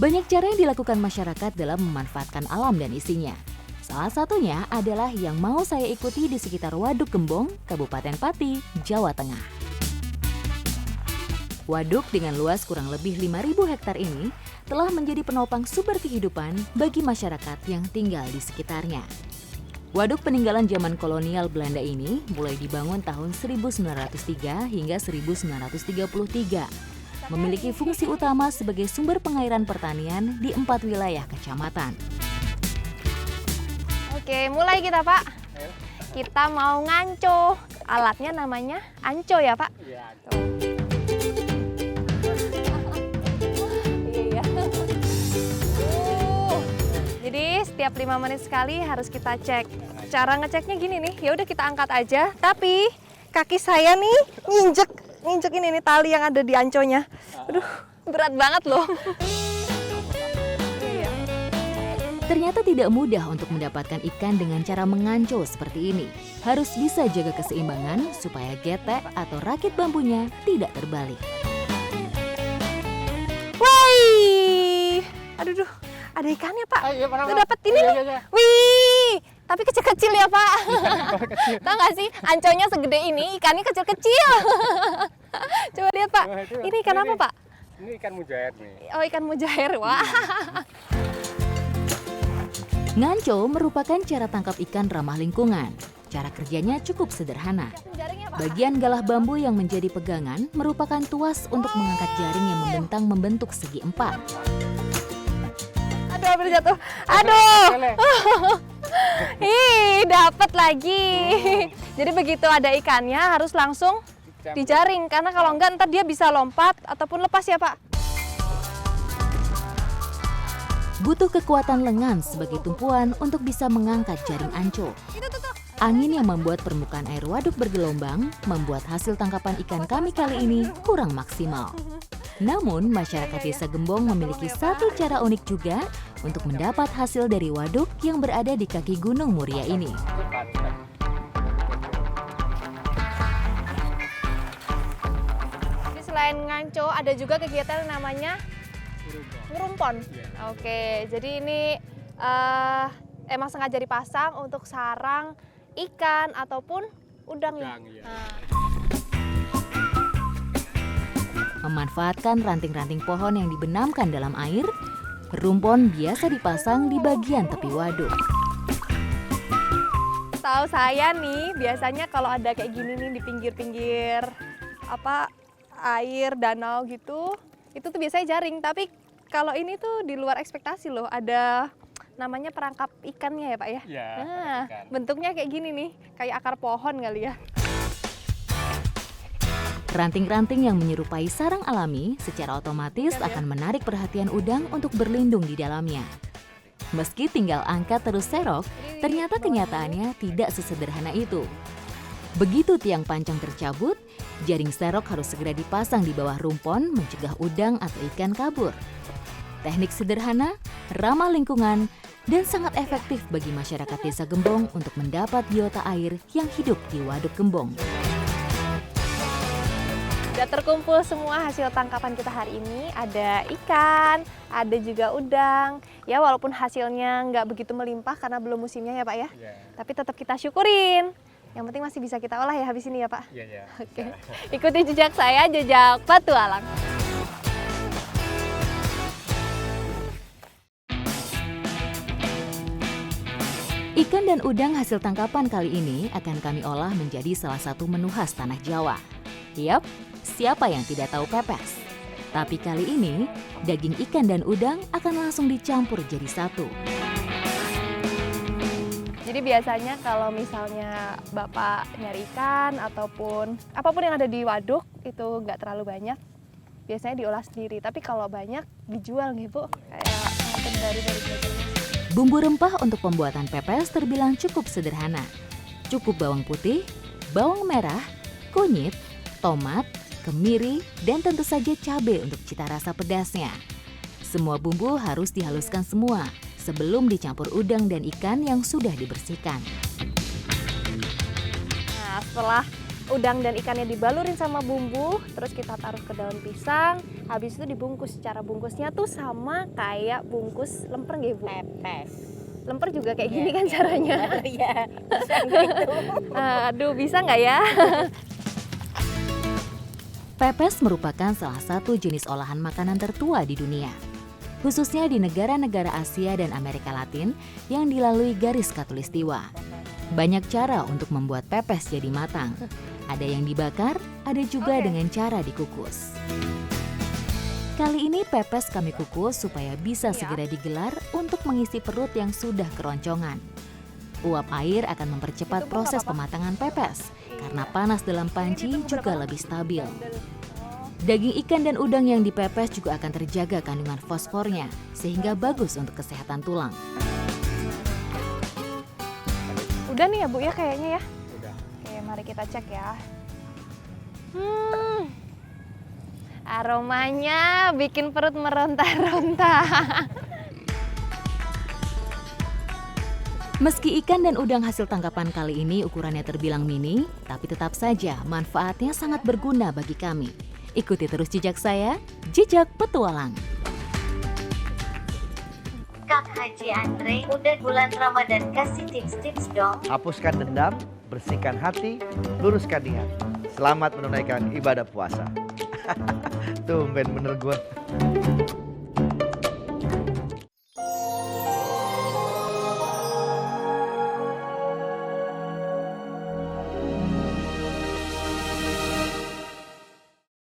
Banyak cara yang dilakukan masyarakat dalam memanfaatkan alam dan isinya. Salah satunya adalah yang mau saya ikuti di sekitar Waduk Gembong, Kabupaten Pati, Jawa Tengah. Waduk dengan luas kurang lebih 5.000 hektar ini telah menjadi penopang sumber kehidupan bagi masyarakat yang tinggal di sekitarnya. Waduk peninggalan zaman kolonial Belanda ini mulai dibangun tahun 1903 hingga 1933. Memiliki fungsi utama sebagai sumber pengairan pertanian di 4 wilayah kecamatan. Oke, mulai kita, Pak. Kita mau nganco. Alatnya namanya anco ya, Pak? Iya. Iya. Jadi setiap 5 menit sekali harus kita cek. Cara ngeceknya gini nih, ya udah kita angkat aja. Tapi kaki saya nih nginjek ini nih tali yang ada di anconya. Aduh, berat banget loh. Ternyata tidak mudah untuk mendapatkan ikan dengan cara menganco seperti ini. Harus bisa jaga keseimbangan supaya getek atau rakit bambunya tidak terbalik. Wih, aduh, ada ikannya Pak. Udah dapet ini nih. Wih, tapi kecil-kecil ya Pak. Tahu nggak sih, anconya segede ini, ikannya kecil-kecil. Coba lihat Pak, ini ikan apa Pak? Ini ikan mujair nih. Oh, ikan mujair, wah. Nganco merupakan cara tangkap ikan ramah lingkungan. Cara kerjanya cukup sederhana. Bagian galah bambu yang menjadi pegangan merupakan tuas untuk mengangkat jaring yang membentang membentuk segi 4. Aduh, hampir jatuh. Aduh. Ih, dapat lagi. Jadi begitu ada ikannya harus langsung dijaring. Karena kalau enggak ntar dia bisa lompat ataupun lepas ya Pak. Butuh kekuatan lengan sebagai tumpuan untuk bisa mengangkat jaring anco. Angin yang membuat permukaan air waduk bergelombang membuat hasil tangkapan ikan kami kali ini kurang maksimal. Namun, masyarakat Desa Gembong memiliki satu cara unik juga untuk mendapat hasil dari waduk yang berada di kaki Gunung Muria ini. Jadi selain nganco, ada juga kegiatan yang namanya ngerumpon. Oke, jadi ini emang sengaja dipasang untuk sarang ikan ataupun udang ya. Memanfaatkan ranting-ranting pohon yang dibenamkan dalam air, rumpon biasa dipasang di bagian tepi waduk. Tahu saya nih, biasanya kalau ada kayak gini nih di pinggir-pinggir air, danau gitu, itu tuh biasanya jaring. Tapi kalau ini tuh di luar ekspektasi loh, ada namanya perangkap ikannya ya Pak ya? Ya, nah, bentuknya kayak gini nih, kayak akar pohon kali ya. Ranting-ranting yang menyerupai sarang alami secara otomatis akan menarik perhatian udang untuk berlindung di dalamnya. Meski tinggal angkat terus serok, ternyata kenyataannya tidak sesederhana itu. Begitu tiang pancang tercabut, jaring serok harus segera dipasang di bawah rumpon mencegah udang atau ikan kabur. Teknik sederhana, ramah lingkungan, dan sangat efektif bagi masyarakat Desa Gembong untuk mendapat biota air yang hidup di Waduk Gembong. Sudah terkumpul semua hasil tangkapan kita hari ini. Ada ikan, ada juga udang. Ya walaupun hasilnya nggak begitu melimpah karena belum musimnya ya Pak ya. Tapi tetap kita syukurin. Yang penting masih bisa kita olah ya habis ini ya Pak. Iya. Oke. Ikuti jejak saya, jejak petualang. Ikan dan udang hasil tangkapan kali ini akan kami olah menjadi salah satu menu khas tanah Jawa. Yap, siapa yang tidak tahu pepes? Tapi kali ini, daging ikan dan udang akan langsung dicampur jadi satu. Jadi biasanya kalau misalnya Bapak nyari ikan ataupun apapun yang ada di waduk itu nggak terlalu banyak, biasanya diolah sendiri. Tapi kalau banyak dijual nih Bu, kayak dari Bumbu rempah untuk pembuatan pepes terbilang cukup sederhana. Cukup bawang putih, bawang merah, kunyit, tomat, kemiri, dan tentu saja cabai untuk cita rasa pedasnya. Semua bumbu harus dihaluskan semua sebelum dicampur udang dan ikan yang sudah dibersihkan. Nah, setelah udang dan ikannya dibalurin sama bumbu, terus kita taruh ke daun pisang, habis itu dibungkus. Cara bungkusnya tuh sama kayak bungkus lemper nggih, Bu? Pepes. Lemper juga kayak gini kan caranya. Iya, bisa gitu. Aduh, bisa nggak ya? Pepes merupakan salah satu jenis olahan makanan tertua di dunia, khususnya di negara-negara Asia dan Amerika Latin yang dilalui garis khatulistiwa. Banyak cara untuk membuat pepes jadi matang. Ada yang dibakar, ada juga dengan cara dikukus. Kali ini pepes kami kukus supaya bisa segera digelar untuk mengisi perut yang sudah keroncongan. Uap air akan mempercepat proses pematangan pepes, karena panas dalam panci juga lebih stabil. Daging ikan dan udang yang dipepes juga akan terjaga kandungan fosfornya, sehingga bagus untuk kesehatan tulang. Udah nih ya Bu ya kayaknya ya. Udah. Oke, mari kita cek ya. Aromanya bikin perut meronta-ronta. Meski ikan dan udang hasil tangkapan kali ini ukurannya terbilang mini, tapi tetap saja manfaatnya sangat berguna bagi kami. Ikuti terus jejak saya, Jejak Petualang. Kak Haji Andre, udah bulan Ramadan, kasih tips-tips dong. Hapuskan dendam, bersihkan hati, luruskan niat. Selamat menunaikan ibadah puasa. Tumben bener gue.